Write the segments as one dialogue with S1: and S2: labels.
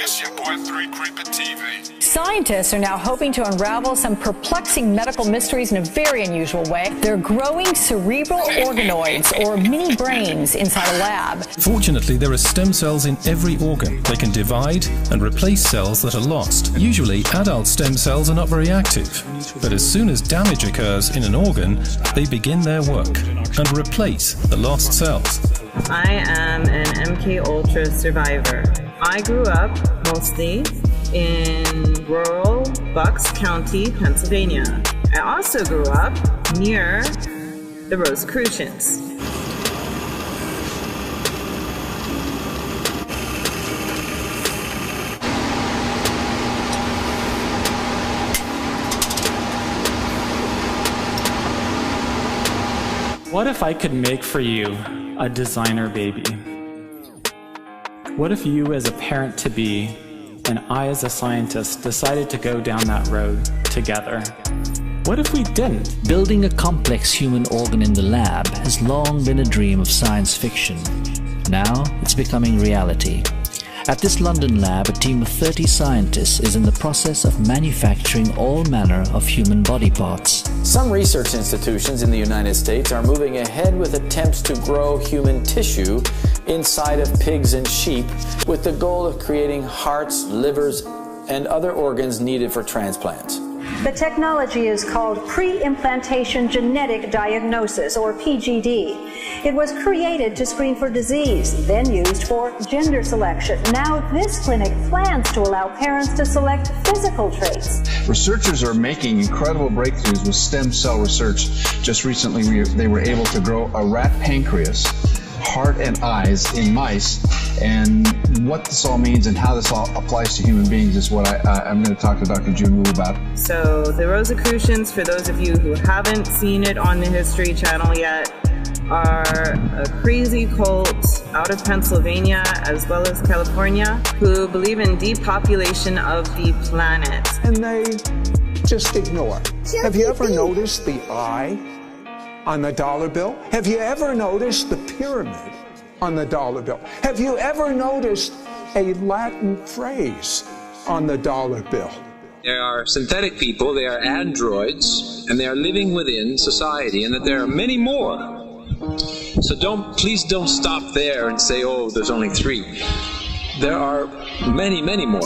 S1: It's your boy 3 Creeper TV.
S2: Scientists are now hoping to unravel some perplexing medical mysteries in a very unusual way. They're growing cerebral organoids, or mini brains, inside a lab.
S3: Fortunately, there are stem cells in every organ. They can divide and replace cells that are lost. Usually, adult stem cells are not very active, but as soon as damage occurs in an organ, they begin their work and replace the lost cells.
S4: I am an MK Ultra survivor. I grew up mostly in rural Bucks County, Pennsylvania. I also grew up near the Rosicrucians.
S5: What if I could make for you a designer baby? What if you as a parent-to-be and I as a scientist decided to go down that road together? What if we didn't?
S6: Building a complex human organ in the lab has long been a dream of science fiction. Now it's becoming reality. At this London lab, a team of 30 scientists is in the process of manufacturing all manner of human body parts.
S7: Some research institutions in the United States are moving ahead with attempts to grow human tissue inside of pigs and sheep with the goal of creating hearts, livers, and other organs needed for transplant.
S8: The technology is called pre-implantation genetic diagnosis, or PGD. It was created to screen for disease, then used for gender selection. Now this clinic plans to allow parents to select physical traits.
S9: Researchers are making incredible breakthroughs with stem cell research. Just recently, they were able to grow a rat pancreas, heart and eyes in mice, and what this all means and how this all applies to human beings is what I'm going to talk to Dr. June Wu about.
S4: So the Rosicrucians, for those of you who haven't seen it on the History Channel yet, are a crazy cult out of Pennsylvania as well as California who believe in depopulation of the planet.
S10: And they just ignore. Have you ever noticed the eye on the dollar bill? Have you ever noticed the pyramid on the dollar bill? Have you ever noticed a Latin phrase on the dollar bill?
S11: There are synthetic people, they are androids, and they are living within society, and that there are many more. So please don't stop there and say, oh, there's only 3. There are many, many more.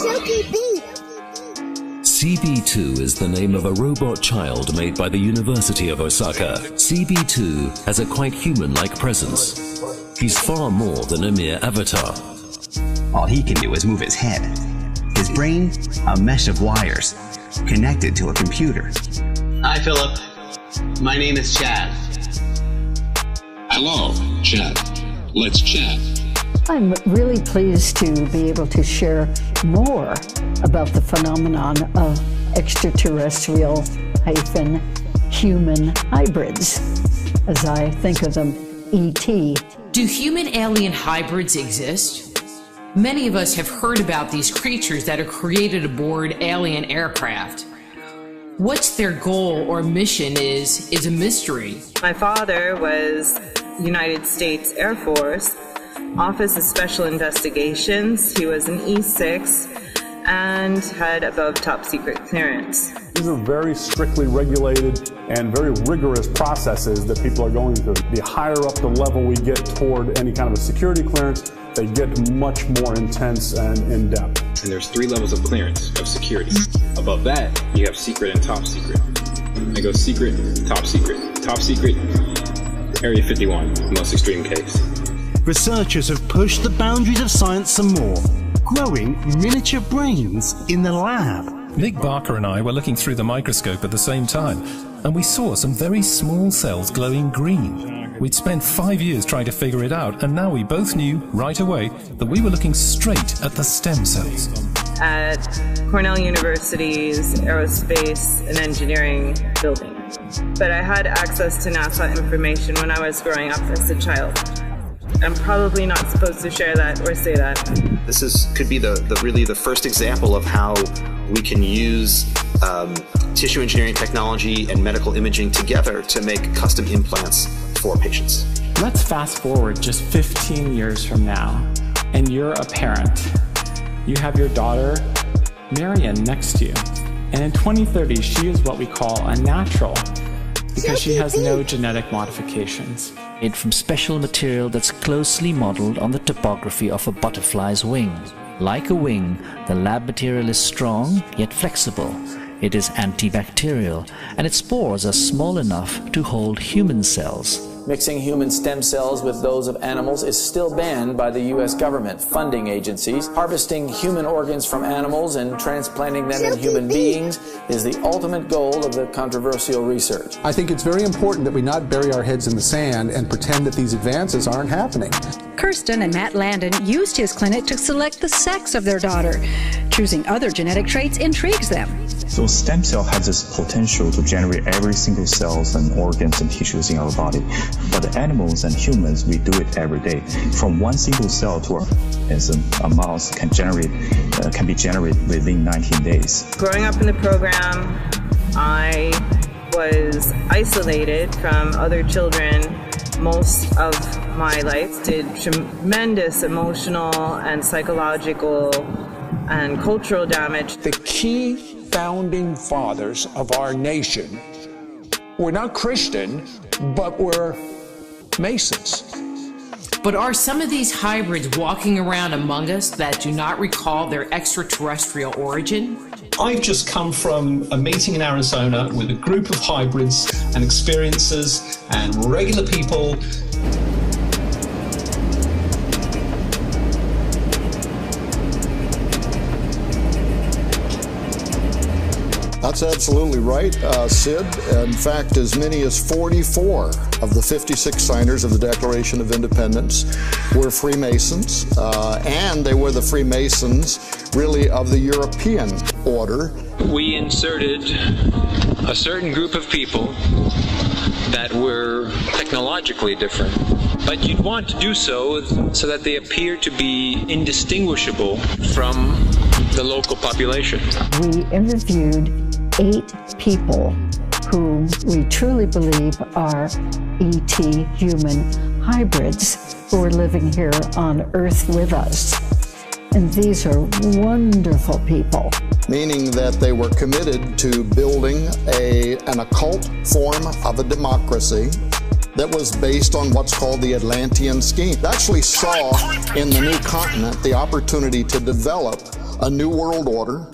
S12: CB2 is the name of a robot child made by the University of Osaka. CB2 has a quite human-like presence. He's far more than a mere avatar.
S13: All he can do is move his head. His brain, a mesh of wires, connected to a computer.
S14: Hi, Philip. My name is Chad.
S15: Hello, Chad. Let's chat.
S16: I'm really pleased to be able to share more about the phenomenon of extraterrestrial-human hybrids, as I think of them, E.T.
S17: Do human-alien hybrids exist? Many of us have heard about these creatures that are created aboard alien aircraft. What's their goal or mission is a mystery.
S4: My father was United States Air Force, Office of Special Investigations. He was an E6 and had above top secret clearance.
S18: These are very strictly regulated and very rigorous processes that people are going through. The higher up the level we get toward any kind of a security clearance, they get much more intense and in-depth.
S19: And there's 3 levels of clearance of security. Above that, you have secret and top secret. It goes secret, top secret, Area 51, most extreme case.
S20: Researchers have pushed the boundaries of science some more, growing miniature brains in the lab.
S3: Nick Barker and I were looking through the microscope at the same time, and we saw some very small cells glowing green. We'd spent 5 years trying to figure it out, and now we both knew right away that we were looking straight at the stem cells.
S4: At Cornell University's Aerospace and Engineering building. But I had access to NASA information when I was growing up as a child. I'm probably not supposed to share that or say that.
S3: This could be really the first example of how we can use tissue engineering technology and medical imaging together to make custom implants for patients.
S5: Let's fast forward just 15 years from now, and you're a parent. you have your daughter, Marion, next to you. And in 2030, she is what we call a natural because she has no genetic modifications.
S6: Made from special material that's closely modeled on the topography of a butterfly's wing. Like a wing, the lab material is strong yet flexible. It is antibacterial, and its spores are small enough to hold human cells.
S7: Mixing human stem cells with those of animals is still banned by the U.S. government funding agencies. Harvesting human organs from animals and transplanting them in human beings is the ultimate goal of the controversial research.
S21: I think it's very important that we not bury our heads in the sand and pretend that these advances aren't happening.
S8: Kirsten and Matt Landon used his clinic to select the sex of their daughter. Choosing other genetic traits intrigues them.
S22: So stem cell has this potential to generate every single cells and organs and tissues in our body. But the animals and humans, we do it every day. From one single cell to a mouse can be generated within 19 days.
S4: Growing up in the program, I was isolated from other children most of my life. Did tremendous emotional and psychological and cultural damage.
S10: The key founding fathers of our nation were not Christian, but were Masons.
S17: But are some of these hybrids walking around among us that do not recall their extraterrestrial origin?
S3: I've just come from a meeting in Arizona with a group of hybrids and experiencers and regular people.
S23: That's absolutely right, Sid. In fact, as many as 44 of the 56 signers of the Declaration of Independence were Freemasons, and they were the Freemasons, really, of the European order.
S11: We inserted a certain group of people that were technologically different, but you'd want to do so that they appear to be indistinguishable from the local population.
S16: We interviewed 8 people whom we truly believe are ET human hybrids who are living here on Earth with us. And these are wonderful people.
S23: Meaning that they were committed to building an occult form of a democracy that was based on what's called the Atlantean scheme. They actually saw in the new continent the opportunity to develop a new world order.